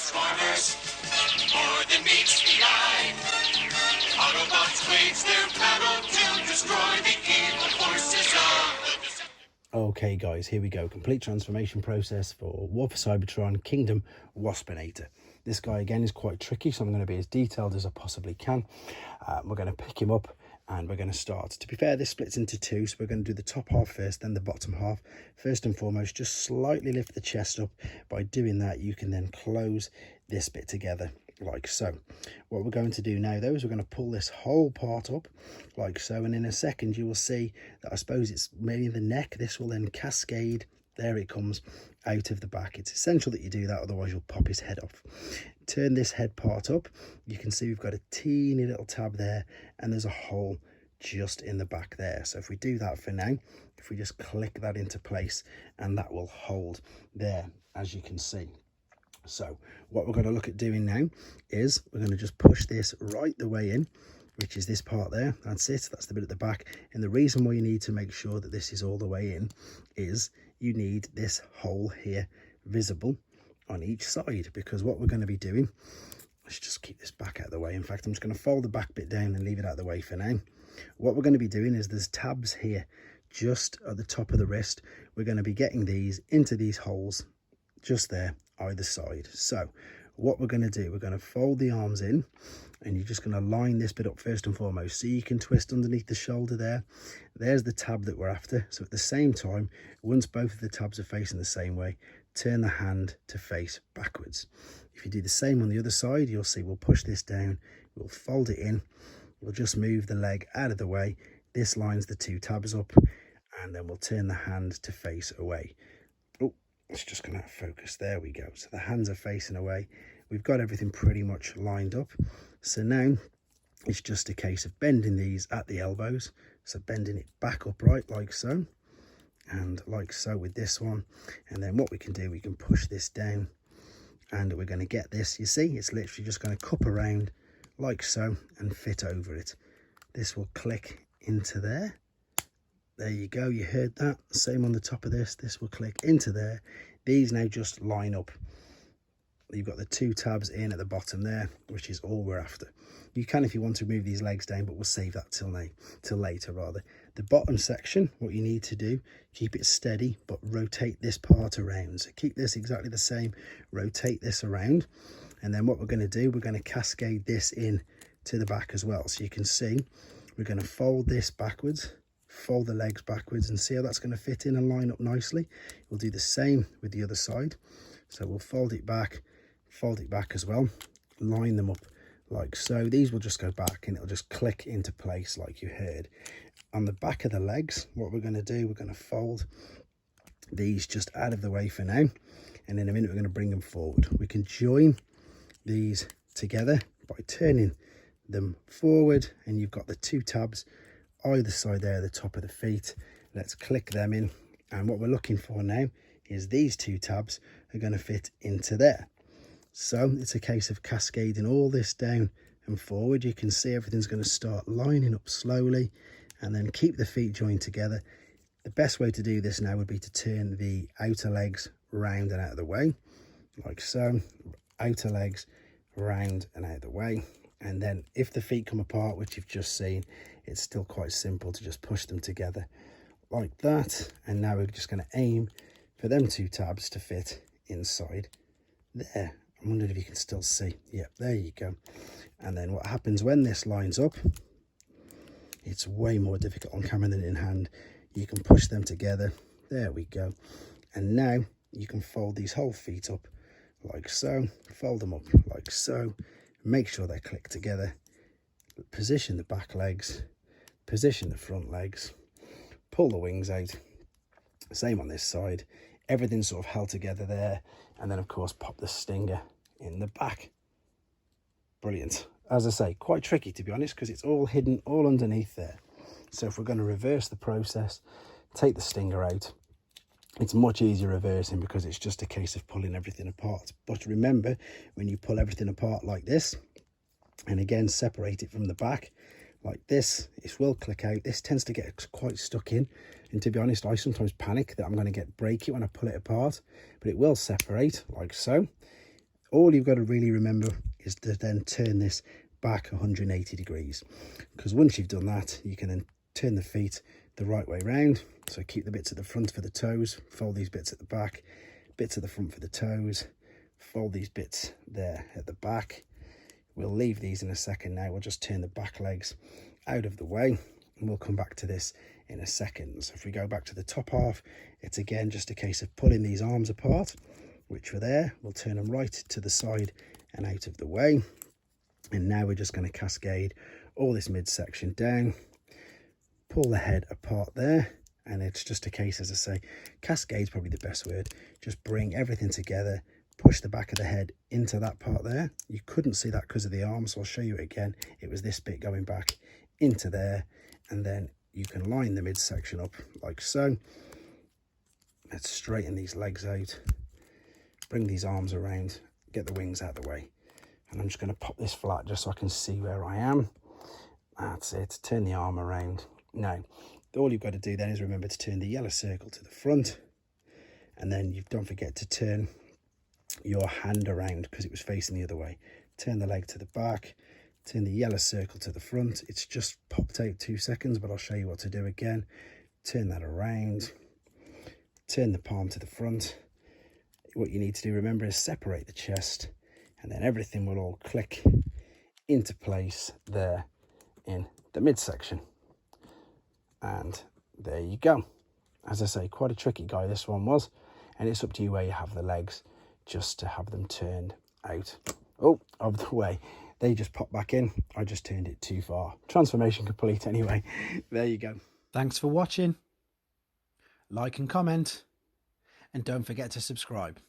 Transformers, more than meets the eye. Autobots wage their battle to destroy the evil forces of the... Okay guys, here we go. Complete transformation process for War for Cybertron Kingdom Waspinator. This guy again is quite tricky, so I'm going to be as detailed as I possibly can. We're going to pick him up and we're going to start. To be fair, this splits into two, so we're going to do the top half first, then the bottom half. First and foremost, just slightly lift the chest up. By doing that, you can then close this bit together like so. What we're going to do now though is we're going to pull this whole part up like so, and in a second you will see that I suppose it's mainly the neck. This will then cascade, there it comes, out of the back. It's essential that you do that, otherwise you'll pop his head off. Turn this head part up, you can see we've got a teeny little tab there, and there's a hole just in the back there. So if we do that for now, if we just click that into place, and that will hold there, as you can see. So what we're going to look at doing now is we're going to just push this right the way in, which is this part there. That's it, that's the bit at the back. And the reason why you need to make sure that this is all the way in is you need this hole here visible on each side, because what we're going to be doing, let's just keep this back out of the way. In fact, I'm just going to fold the back bit down and leave it out of the way for now. What we're going to be doing is there's tabs here just at the top of the wrist. We're going to be getting these into these holes just there either side. So what we're going to do, we're going to fold the arms in, and you're just going to line this bit up first and foremost, so you can twist underneath the shoulder there. There's the tab that we're after. So at the same time, once both of the tabs are facing the same way, turn the hand to face backwards. If you do the same on the other side, you'll see we'll push this down, we'll fold it in, we'll just move the leg out of the way. This lines the two tabs up, and then we'll turn the hand to face away. Oh, it's just going to focus. There we go. So the hands are facing away. We've got everything pretty much lined up. So now it's just a case of bending these at the elbows. So bending it back upright like so, and like so with this one. And then what we can do, we can push this down, and we're going to get this, you see, it's literally just going to cup around like so and fit over it. This will click into there. There you go, you heard that. Same on the top of this, this will click into there. These now just line up. You've got the two tabs in at the bottom there, which is all we're after. You can, if you want to, move these legs down, but we'll save that till later rather. The bottom section, what you need to do, keep it steady, but rotate this part around. So keep this exactly the same, rotate this around. And then what we're going to do, we're going to cascade this in to the back as well. So you can see we're going to fold this backwards, fold the legs backwards, and see how that's going to fit in and line up nicely. We'll do the same with the other side. So we'll fold it back as well, line them up like so. These will just go back and it'll just click into place like you heard. On the back of the legs, what we're going to do, we're going to fold these just out of the way for now, and in a minute we're going to bring them forward. We can join these together by turning them forward, and you've got the two tabs either side there at the top of the feet. Let's click them in, and what we're looking for now is these two tabs are going to fit into there. So it's a case of cascading all this down and forward. You can see everything's going to start lining up slowly, and then keep the feet joined together. The best way to do this now would be to turn the outer legs round and out of the way like so. Outer legs round and out of the way, and then if the feet come apart, which you've just seen, it's still quite simple to just push them together like that. And now we're just going to aim for them two tabs to fit inside there. I'm wondering if you can still see. Yep, there you go. And then what happens when this lines up, it's way more difficult on camera than in hand. You can push them together. There we go. And now you can fold these whole feet up like so, fold them up like so, make sure they click together, position the back legs, position the front legs, pull the wings out, same on this side, everything's sort of held together there, and then of course pop the stinger in the back. Brilliant. As I say, quite tricky to be honest, because it's all hidden all underneath there. So if we're going to reverse the process, take the stinger out, it's much easier reversing because it's just a case of pulling everything apart. But remember, when you pull everything apart like this, and again separate it from the back like this, it will click out. This tends to get quite stuck in, and to be honest, I sometimes panic that I'm going to break it when I pull it apart, but it will separate like so. All you've got to really remember is to then turn this back 180 degrees, because once you've done that, you can then turn the feet the right way round. So keep the bits at the front for the toes, fold these bits at the back, bits at the front for the toes, fold these bits there at the back. We'll leave these in a second now. We'll just turn the back legs out of the way, and we'll come back to this in a second. So if we go back to the top half, it's again just a case of pulling these arms apart, which were there. We'll turn them right to the side and out of the way. And now we're just going to cascade all this midsection down, pull the head apart there, and it's just a case, as I say, cascade's probably the best word. Just bring everything together, push the back of the head into that part there. You couldn't see that because of the arms, so I'll show you it again. It was this bit going back into there, and then you can line the midsection up like so. Let's straighten these legs out, bring these arms around, get the wings out of the way. And I'm just going to pop this flat just so I can see where I am. That's it. Turn the arm around. Now, all you've got to do then is remember to turn the yellow circle to the front. And then you don't forget to turn your hand around because it was facing the other way. Turn the leg to the back. Turn the yellow circle to the front. It's just popped out 2 seconds, but I'll show you what to do again. Turn that around. Turn the palm to the front. What you need to do, remember, is separate the chest, and then everything will all click into place there in the midsection. And there you go. As I say, quite a tricky guy this one was, and it's up to you where you have the legs, just to have them turned out of the way. They just pop back in. I just turned it too far. Transformation complete anyway. There you go. Thanks for watching. Like and comment, and don't forget to subscribe.